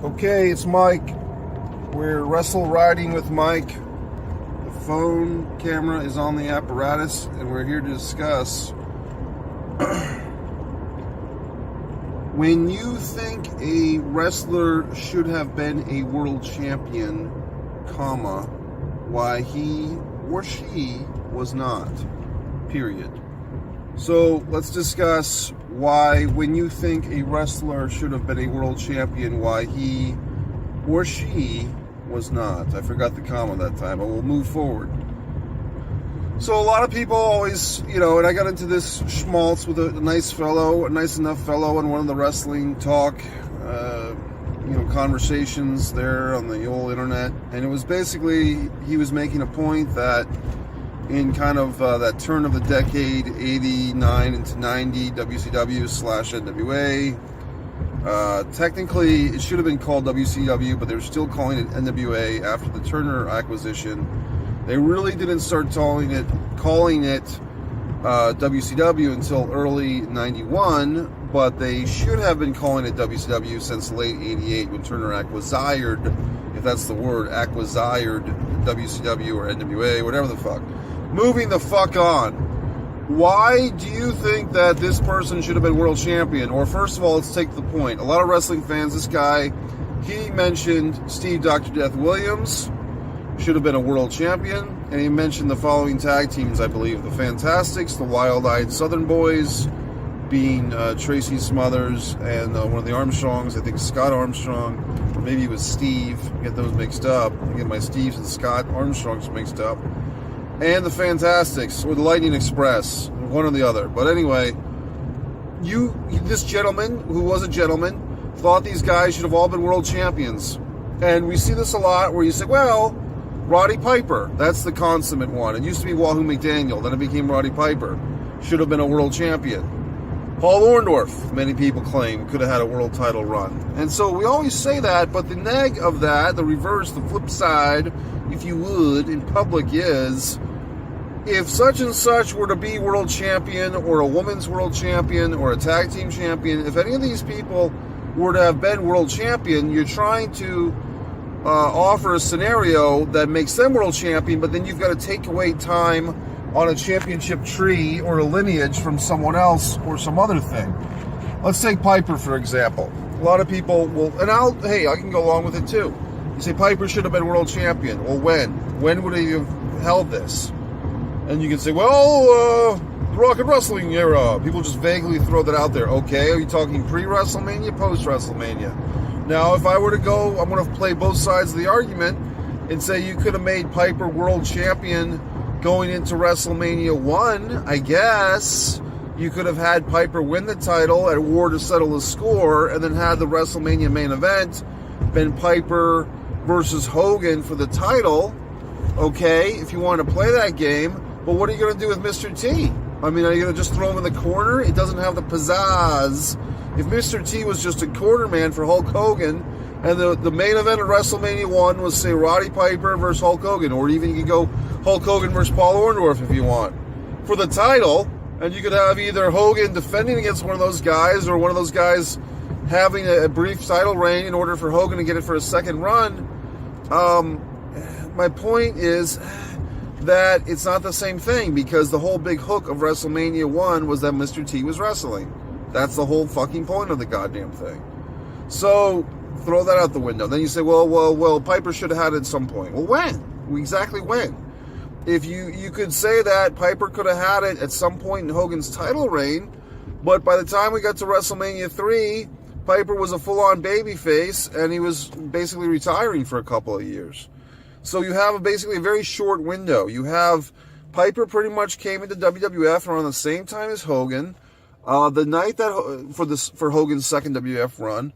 Okay, it's Mike. We're wrestle riding with Mike. The phone camera is on the apparatus, and we're here to discuss when you think a wrestler should have been a world champion, comma, why he or she was not, period. So let's discuss why, when you think a wrestler should have been a world champion, why he or she was not. I forgot the comma that time, but we'll move forward. So a lot of people always, and I got into this schmaltz with a nice enough fellow on one of the wrestling talk, conversations there on the old internet. And it was basically, he was making a point that in kind of that turn of the decade, 89 into 90, WCW/NWA. Technically, it should have been called WCW, but they were still calling it NWA after the Turner acquisition. They really didn't start calling it WCW until early 91, but they should have been calling it WCW since late 88 when Turner acquisired, if that's the word, acquisired WCW or NWA, whatever the fuck. Moving the fuck on. Why do you think that this person should have been world champion? Or first of all, let's take the point. A lot of wrestling fans, this guy, he mentioned Steve Dr. Death Williams should have been a world champion. And he mentioned the following tag teams, I believe. The Fantastics, the Wild-Eyed Southern Boys, being Tracy Smothers and one of the Armstrongs, I think Scott Armstrong, or maybe it was Steve. I get those mixed up. I get my Steves and Scott Armstrongs mixed up. And the Fantastics, or the Lightning Express, one or the other. But anyway, this gentleman, who was a gentleman, thought these guys should have all been world champions. And we see this a lot where you say, well, Roddy Piper, that's the consummate one. It used to be Wahoo McDaniel, then it became Roddy Piper. Should have been a world champion. Paul Orndorff, many people claim, could have had a world title run. And so we always say that, but the neg of that, the reverse, the flip side, if you would, in public is, if such and such were to be world champion, or a women's world champion, or a tag team champion, if any of these people were to have been world champion, you're trying to offer a scenario that makes them world champion, but then you've got to take away time on a championship tree or a lineage from someone else or some other thing. Let's take Piper, for example. A lot of people will, and I can go along with it too. You say Piper should have been world champion. Well, when? When would he have held this? And you can say, well, the Rock and Wrestling era. People just vaguely throw that out there. Okay, are you talking pre-WrestleMania, post-WrestleMania? Now, if I were to go, I'm going to play both sides of the argument and say you could have made Piper world champion going into WrestleMania 1, I guess. You could have had Piper win the title at War to settle the score, and then had the WrestleMania main event been Piper versus Hogan for the title, okay, if you want to play that game. But what are you going to do with Mr. T? I mean, are you going to just throw him in the corner? It doesn't have the pizzazz. If Mr. T was just a corner man for Hulk Hogan, and the main event of WrestleMania 1 was, say, Roddy Piper versus Hulk Hogan, or even you could go Hulk Hogan versus Paul Orndorff if you want, for the title, and you could have either Hogan defending against one of those guys, or one of those guys having a brief title reign in order for Hogan to get it for a second run. My point is that it's not the same thing, because the whole big hook of WrestleMania 1 was that Mr. T was wrestling. That's the whole fucking point of the goddamn thing. So, throw that out the window. Then you say, well, Piper should have had it at some point. Well, when? Exactly when? If you could say that Piper could have had it at some point in Hogan's title reign, but by the time we got to WrestleMania 3, Piper was a full-on babyface, and he was basically retiring for a couple of years. So you have basically a very short window. You have Piper pretty much came into WWF around the same time as Hogan. The night that for Hogan's second WWF run,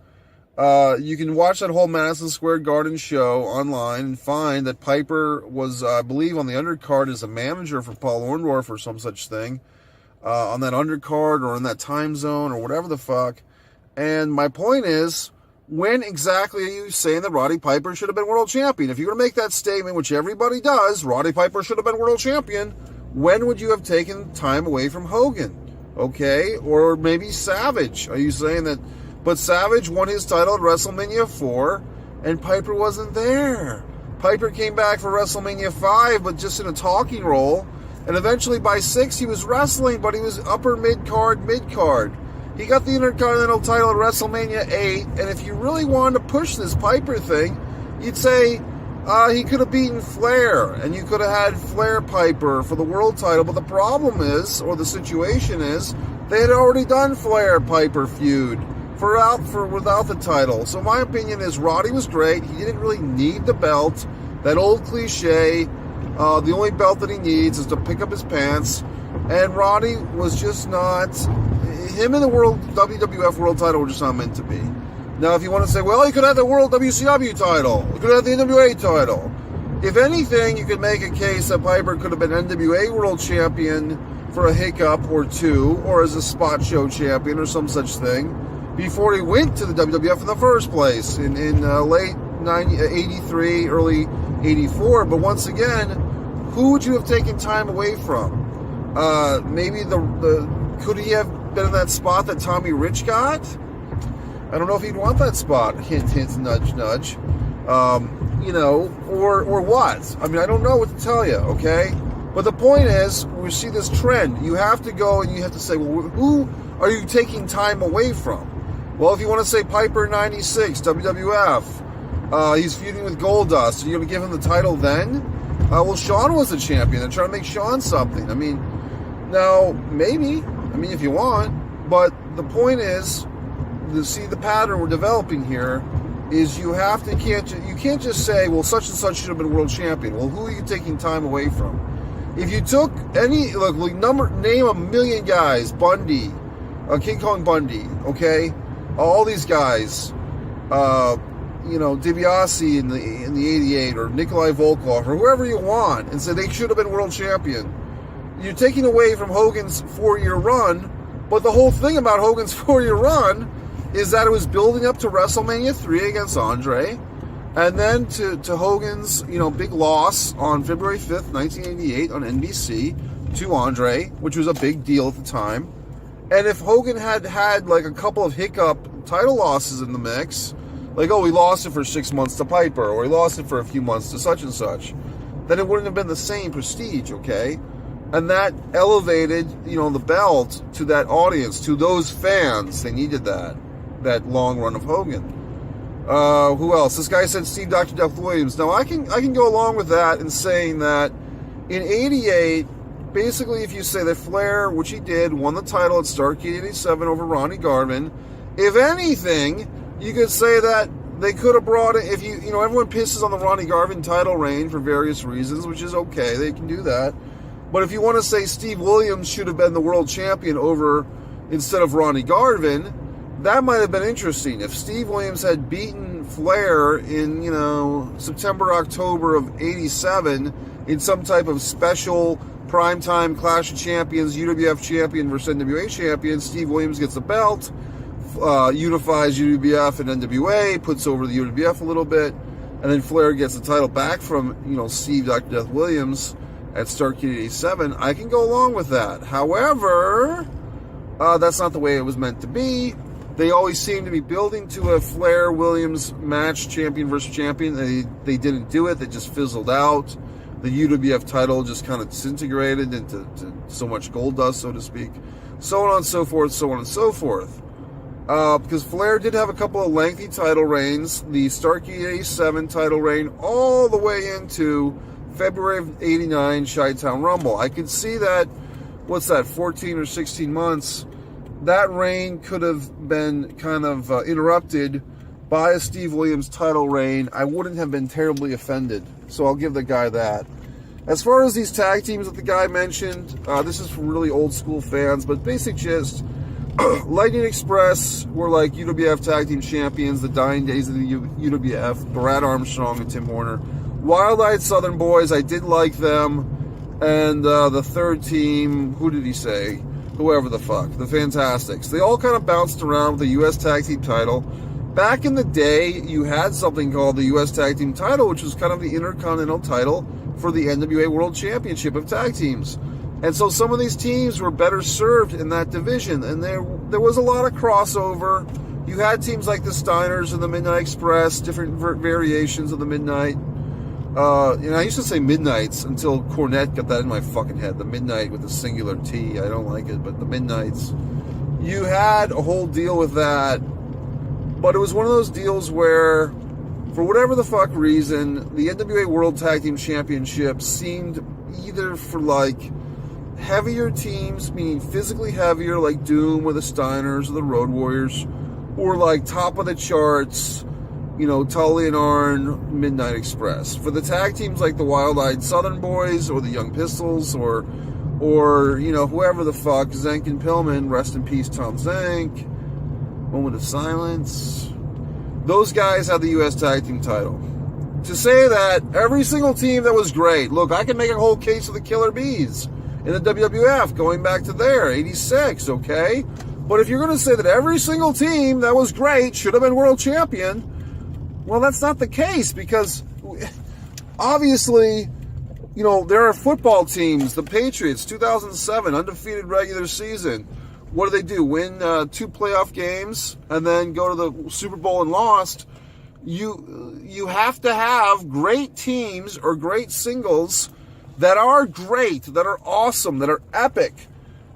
you can watch that whole Madison Square Garden show online and find that Piper was, I believe, on the undercard as a manager for Paul Orndorff or some such thing, on that undercard or in that time zone or whatever the fuck. And my point is, when exactly are you saying that Roddy Piper should have been world champion? If you're going to make that statement, which everybody does, Roddy Piper should have been world champion, when would you have taken time away from Hogan? Okay? Or maybe Savage. Are you saying that But Savage won his title at WrestleMania 4, and Piper wasn't there. Piper came back for WrestleMania 5, but just in a talking role. And eventually by 6, he was wrestling, but he was upper mid-card. He got the Intercontinental title at WrestleMania 8, and if you really wanted to push this Piper thing, you'd say he could have beaten Flair, and you could have had Flair Piper for the world title. But the problem is, or the situation is, they had already done Flair Piper feud without the title. So my opinion is Roddy was great. He didn't really need the belt. That old cliche, the only belt that he needs is to pick up his pants. And Roddy was just not... Him and the WWF World title were just not meant to be. Now, if you want to say, well, he could have the World WCW title. He could have the NWA title. If anything, you could make a case that Piper could have been NWA World Champion for a hiccup or two, or as a spot show champion or some such thing, before he went to the WWF in the first place in late 83, early 84. But once again, who would you have taken time away from? Maybe could he have been in that spot that Tommy Rich got? I don't know if he'd want that spot. Hint, hint, nudge, nudge. Or what? I mean, I don't know what to tell you, okay? But the point is, we see this trend. You have to go and you have to say, well, who are you taking time away from? Well, if you want to say Piper 96, WWF, he's feuding with Goldust, are you going to give him the title then? Well, Shawn was the champion. They're trying to make Shawn something. I mean, now, maybe. I mean, if you want. But the point is, to see the pattern we're developing here, is you can't just say, well, such and such should have been world champion. Well, who are you taking time away from? If you took name a million guys, Bundy, King Kong Bundy, okay, all these guys, DiBiase in the '88, or Nikolai Volkov, or whoever you want, and say they should have been world champion. You're taking away from Hogan's 4-year run, but the whole thing about Hogan's 4-year run is that it was building up to WrestleMania 3 against Andre, and then to Hogan's big loss on February 5th, 1988 on NBC to Andre, which was a big deal at the time. And if Hogan had like a couple of hiccup title losses in the mix, like, oh, he lost it for 6 months to Piper, or he lost it for a few months to such and such, then it wouldn't have been the same prestige, okay? And that elevated, the belt to that audience, to those fans. They needed that long run of Hogan. Who else? This guy said Steve Dr. Death Williams. Now, I can go along with that in saying that in 88, basically, if you say that Flair, which he did, won the title at Starrcade 87 over Ronnie Garvin, if anything, you could say that they could have brought it, if everyone pisses on the Ronnie Garvin title reign for various reasons, which is okay, they can do that. But if you want to say Steve Williams should have been the world champion instead of Ronnie Garvin, that might have been interesting. If Steve Williams had beaten Flair in, September, October of 87 in some type of special primetime Clash of Champions, UWF champion versus NWA champion, Steve Williams gets the belt, unifies UWF and NWA, puts over the UWF a little bit, and then Flair gets the title back from, Steve Dr. Death Williams at Starrcade 87, I can go along with that. However, that's not the way it was meant to be. They always seem to be building to a Flair-Williams match, champion versus champion. They didn't do it. They just fizzled out. The UWF title just kind of disintegrated into so much gold dust, so to speak. So on and so forth, so on and so forth. Because Flair did have a couple of lengthy title reigns. The Starrcade 87 title reign all the way into February of 89 Chi-Town Rumble. I could see that, 14 or 16 months, that reign could have been kind of interrupted by a Steve Williams title reign. I wouldn't have been terribly offended. So I'll give the guy that. As far as these tag teams that the guy mentioned, this is for really old school fans, but basic gist, Lightning Express were like UWF tag team champions, the dying days of the UWF, Brad Armstrong and Tim Horner. Wild-Eyed Southern Boys, I did like them. And the third team, who did he say? Whoever the fuck. The Fantastics. They all kind of bounced around with the U.S. Tag Team title. Back in the day, you had something called the U.S. Tag Team title, which was kind of the Intercontinental title for the NWA World Championship of Tag Teams. And so some of these teams were better served in that division. And there was a lot of crossover You had teams like the Steiners and the Midnight Express, different variations of the Midnight. I used to say Midnights until Cornette got that in my fucking head. The Midnight with the singular T. I don't like it, but the Midnights. You had a whole deal with that, but it was one of those deals where, for whatever the fuck reason, the NWA World Tag Team Championship seemed either for like heavier teams, meaning physically heavier, like Doom or the Steiners or the Road Warriors, or like top of the charts, Tully and Arn, Midnight Express. For the tag teams like the Wild Eyed Southern Boys or the Young Pistols or whoever the fuck, Zank and Pillman, rest in peace, Tom Zank, moment of silence. Those guys had the U.S. Tag Team title. To say that every single team that was great, look, I can make a whole case of the Killer Bees in the WWF going back to there, 86, okay? But if you're going to say that every single team that was great should have been world champion, well, that's not the case, because obviously, there are football teams, the Patriots, 2007, undefeated regular season. What do? Win 2 playoff games and then go to the Super Bowl and lost. You have to have great teams or great singles that are great, that are awesome, that are epic.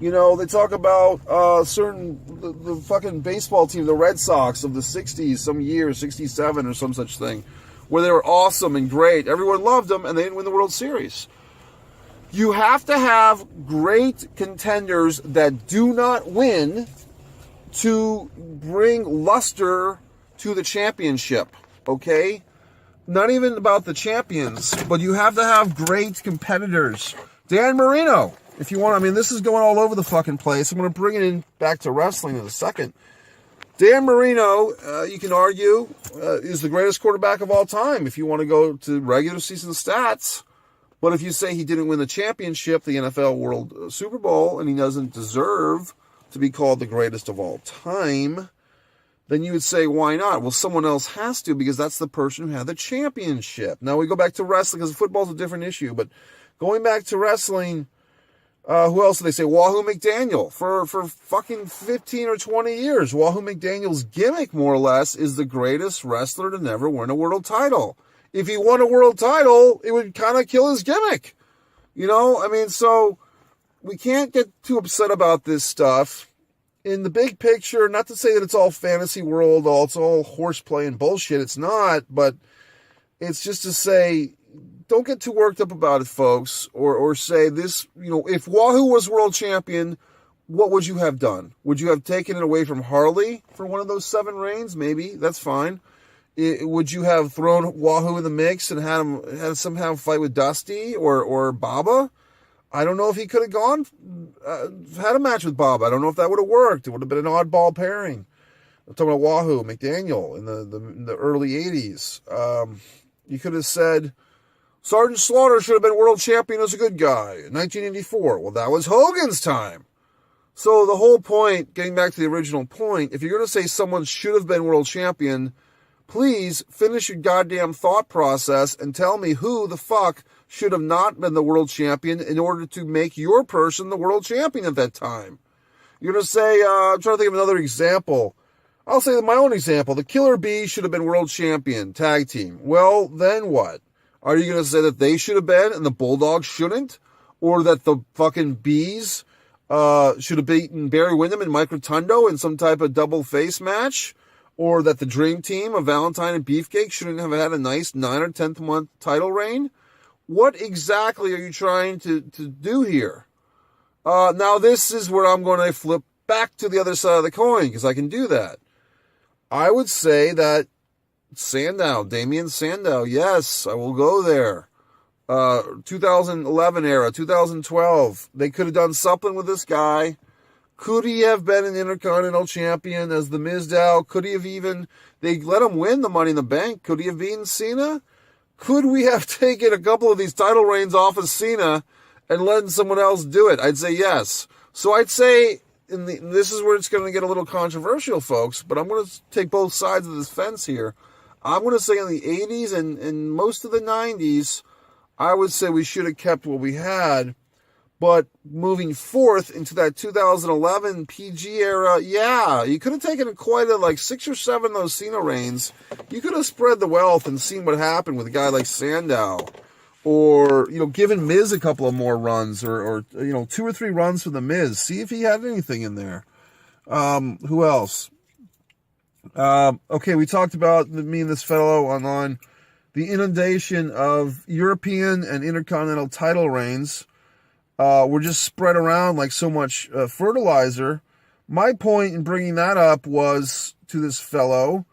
They talk about the fucking baseball team, the Red Sox of the 60s, some year, 67 or some such thing, where they were awesome and great. Everyone loved them, and they didn't win the World Series. You have to have great contenders that do not win to bring luster to the championship, okay? Not even about the champions, but you have to have great competitors. Dan Marino, if you want, this is going all over the fucking place. I'm going to bring it in back to wrestling in a second. Dan Marino, you can argue, is the greatest quarterback of all time if you want to go to regular season stats. But if you say he didn't win the championship, the NFL World Super Bowl, and he doesn't deserve to be called the greatest of all time, then you would say, why not? Well, someone else has to, because that's the person who had the championship. Now we go back to wrestling, because football's a different issue. But going back to wrestling, who else do they say? Wahoo McDaniel. For fucking 15 or 20 years, Wahoo McDaniel's gimmick, more or less, is the greatest wrestler to never win a world title. If he won a world title, it would kind of kill his gimmick. So we can't get too upset about this stuff. In the big picture, not to say that it's all fantasy world, it's all horseplay and bullshit. It's not, but it's just to say, don't get too worked up about it, folks, or say this, if Wahoo was world champion, what would you have done? Would you have taken it away from Harley for one of those 7 reigns? Maybe, that's fine. Would you have thrown Wahoo in the mix and had him somehow fight with Dusty or Baba? I don't know if he could have gone, had a match with Baba. I don't know if that would have worked. It would have been an oddball pairing. I'm talking about Wahoo, McDaniel in the early 80s. You could have said, Sergeant Slaughter should have been world champion as a good guy in 1984. Well, that was Hogan's time. So the whole point, getting back to the original point, if you're going to say someone should have been world champion, please finish your goddamn thought process and tell me who the fuck should have not been the world champion in order to make your person the world champion at that time. You're going to say, I'm trying to think of another example. I'll say my own example. The Killer Bees should have been world champion, tag team. Well, then what? Are you going to say that they should have been and the Bulldogs shouldn't? Or that the fucking Bees should have beaten Barry Windham and Mike Rotundo in some type of double face match? Or that the Dream Team of Valentine and Beefcake shouldn't have had a nice 9 or 10th month title reign? What exactly are you trying to do here? Now, this is where I'm going to flip back to the other side of the coin, because I can do that. I would say that Damien Sandow, yes, I will go there. 2011 era, 2012, they could have done something with this guy. Could he have been an Intercontinental Champion as the Mizdow? Could he have they let him win the Money in the Bank. Could he have beaten Cena? Could we have taken a couple of these title reigns off of Cena and letting someone else do it? I'd say yes. So I'd say, this is where it's going to get a little controversial, folks, but I'm going to take both sides of this fence here. I'm going to say in the 80s and most of the 90s, I would say we should have kept what we had. But moving forth into that 2011 PG era, yeah, you could have taken quite a, like 6 or 7 of those Cena reigns. You could have spread the wealth and seen what happened with a guy like Sandow. Or, given Miz a couple of more runs, or 2 or 3 runs for the Miz. See if he had anything in there. Who else? Okay, we talked about me and this fellow on the inundation of European and Intercontinental title reigns. Were just spread around like so much fertilizer. My point in bringing that up was to this fellow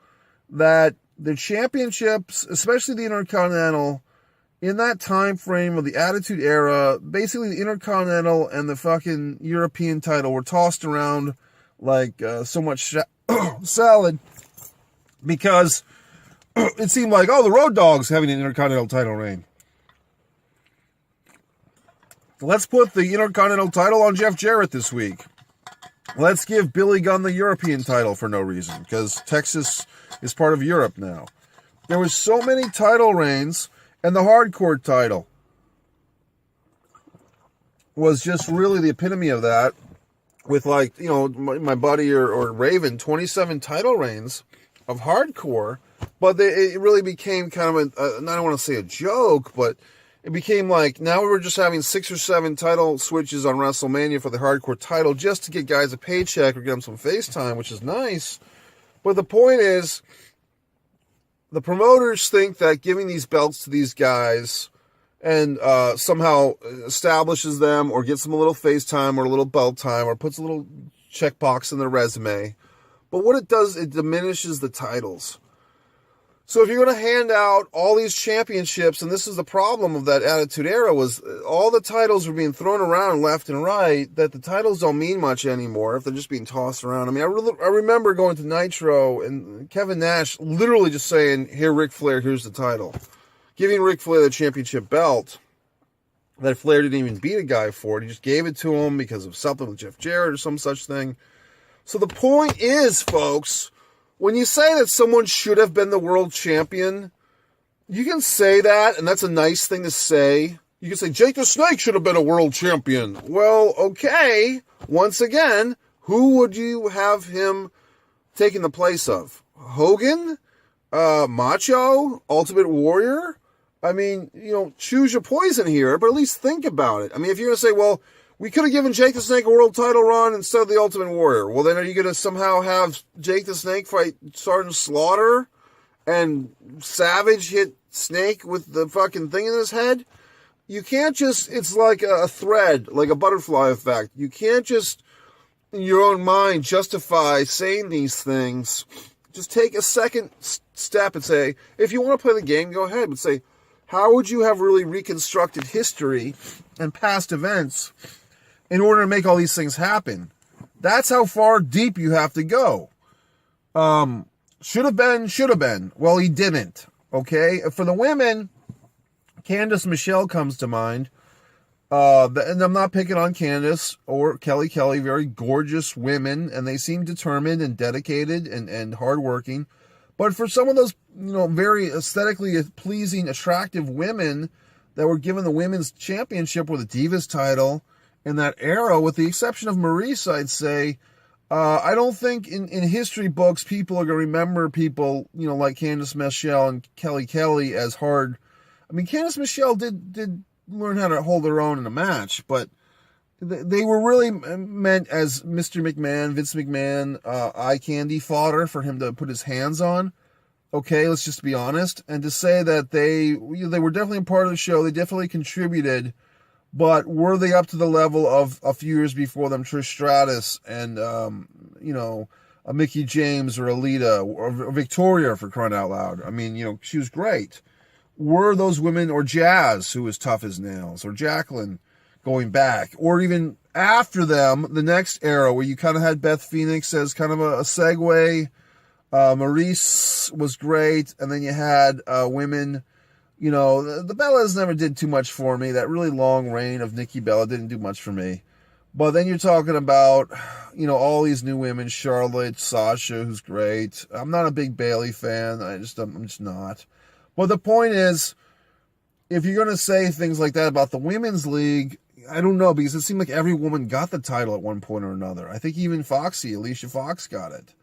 that the championships, especially the Intercontinental, in that time frame of the Attitude Era, basically the Intercontinental and the fucking European title were tossed around like so much salad, because it seemed like, the Road Dogg's having an Intercontinental title reign. Let's put the Intercontinental title on Jeff Jarrett this week. Let's give Billy Gunn the European title for no reason, because Texas is part of Europe now. There was so many title reigns, and the hardcore title was just really the epitome of that, with my buddy or Raven, 27 title reigns of hardcore, but it really became kind of I don't want to say a joke, but it became like, now we were just having 6 or 7 title switches on WrestleMania for the hardcore title just to get guys a paycheck or get them some FaceTime, which is nice. But the point is, the promoters think that giving these belts to these guys and somehow establishes them or gets them a little FaceTime or a little belt time or puts a little checkbox in their resume. But what it does, it diminishes the titles. So if you're going to hand out all these championships, and this is the problem of that Attitude Era, was all the titles were being thrown around left and right, that the titles don't mean much anymore if they're just being tossed around. I mean, I remember going to Nitro and Kevin Nash literally just saying, "Here, Ric Flair, here's the title." Giving Ric Flair the championship belt that Flair didn't even beat a guy for it. He just gave it to him because of something with Jeff Jarrett or some such thing. So the point is, folks, when you say that someone should have been the world champion, you can say that, and that's a nice thing to say. You can say, Jake the Snake should have been a world champion. Well, okay. Once again, who would you have him taking the place of? Hogan? Macho? Ultimate Warrior? I mean, choose your poison here, but at least think about it. I mean, if you're going to say, well, we could have given Jake the Snake a world title run instead of the Ultimate Warrior. Well, then are you going to somehow have Jake the Snake fight Sergeant Slaughter and Savage hit Snake with the fucking thing in his head? You can't just, it's like a thread, like a butterfly effect. You can't just, in your own mind, justify saying these things. Just take a second step and say, if you want to play the game, go ahead. But say, how would you have really reconstructed history and past events in order to make all these things happen? That's how far deep you have to go. Should have been. Well, he didn't. Okay? For the women, Candice Michelle comes to mind. And I'm not picking on Candice or Kelly. Very gorgeous women, and they seem determined and dedicated and hardworking. But for some of those, very aesthetically pleasing, attractive women that were given the women's championship with a Divas title in that era, with the exception of Maurice, I'd say, I don't think in history books people are going to remember people, like Candice Michelle and Kelly as hard. I mean, Candice Michelle did learn how to hold their own in a match, but they were really meant as Mr. McMahon, Vince McMahon, eye candy fodder for him to put his hands on. Okay, let's just be honest. And to say that they were definitely a part of the show, they definitely contributed, but were they up to the level of a few years before them, Trish Stratus and, a Mickie James or Alita or Victoria, for crying out loud? I mean, she was great. Were those women, or Jazz, who was tough as nails, or Jacqueline going back, or even after them, the next era where you kind of had Beth Phoenix as kind of a segue. Maurice was great, and then you had women. The Bellas never did too much for me. That really long reign of Nikki Bella didn't do much for me. But then you're talking about, all these new women, Charlotte, Sasha, who's great. I'm not a big Bayley fan. I'm just not. But the point is, if you're going to say things like that about the women's league, I don't know, because it seemed like every woman got the title at one point or another. I think even Alicia Fox got it.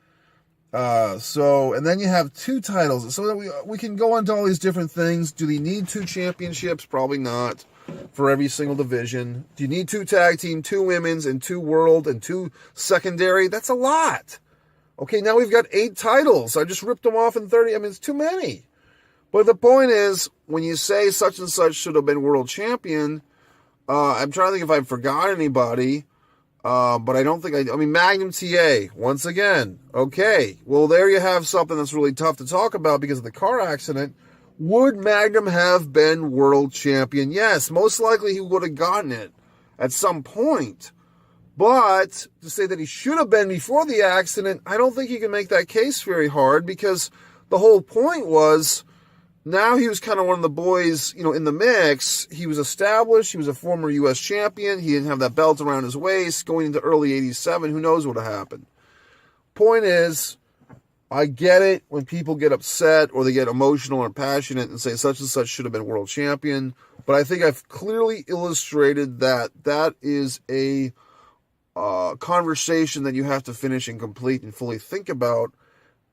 And then you have 2 titles. So that we can go into all these different things. Do they need 2 championships? Probably not for every single division. Do you need 2 tag team, 2 women's, and 2 world, and 2 secondary? That's a lot. Okay, now we've got 8 titles. I just ripped them off in 30. I mean, it's too many. But the point is, when you say such and such should have been world champion, I'm trying to think if I forgot anybody, but I don't think I mean, Magnum TA, once again. Okay, well, there you have something that's really tough to talk about because of the car accident. Would Magnum have been world champion? Yes, most likely he would have gotten it at some point. But to say that he should have been before the accident, I don't think you can make that case very hard, because the whole point was, now he was kind of one of the boys, in the mix. He was established. He was a former U.S. champion. He didn't have that belt around his waist. Going into early 87, who knows what would have happened. Point is, I get it when people get upset or they get emotional or passionate and say such and such should have been world champion. But I think I've clearly illustrated that that is a conversation that you have to finish and complete and fully think about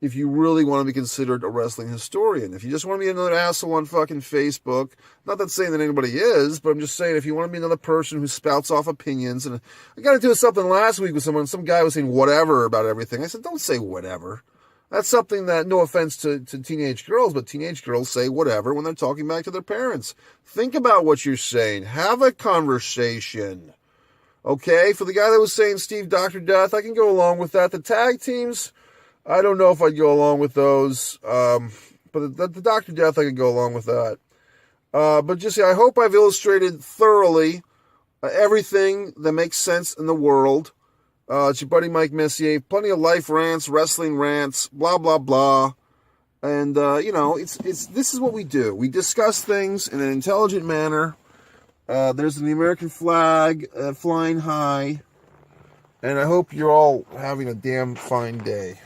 if you really want to be considered a wrestling historian. If you just want to be another asshole on fucking Facebook, not that saying that anybody is, but I'm just saying if you want to be another person who spouts off opinions, and I got into something last week with someone, some guy was saying whatever about everything. I said, don't say whatever. That's something that, no offense to teenage girls, but teenage girls say whatever when they're talking back to their parents. Think about what you're saying. Have a conversation. Okay, for the guy that was saying Steve Dr. Death, I can go along with that. The tag teams, I don't know if I'd go along with those. But the Dr. Death, I could go along with that. But just, I hope I've illustrated thoroughly everything that makes sense in the world. It's your buddy Mike Messier. Plenty of life rants, wrestling rants, blah, blah, blah. And, this is what we do. We discuss things in an intelligent manner. There's the American flag flying high. And I hope you're all having a damn fine day.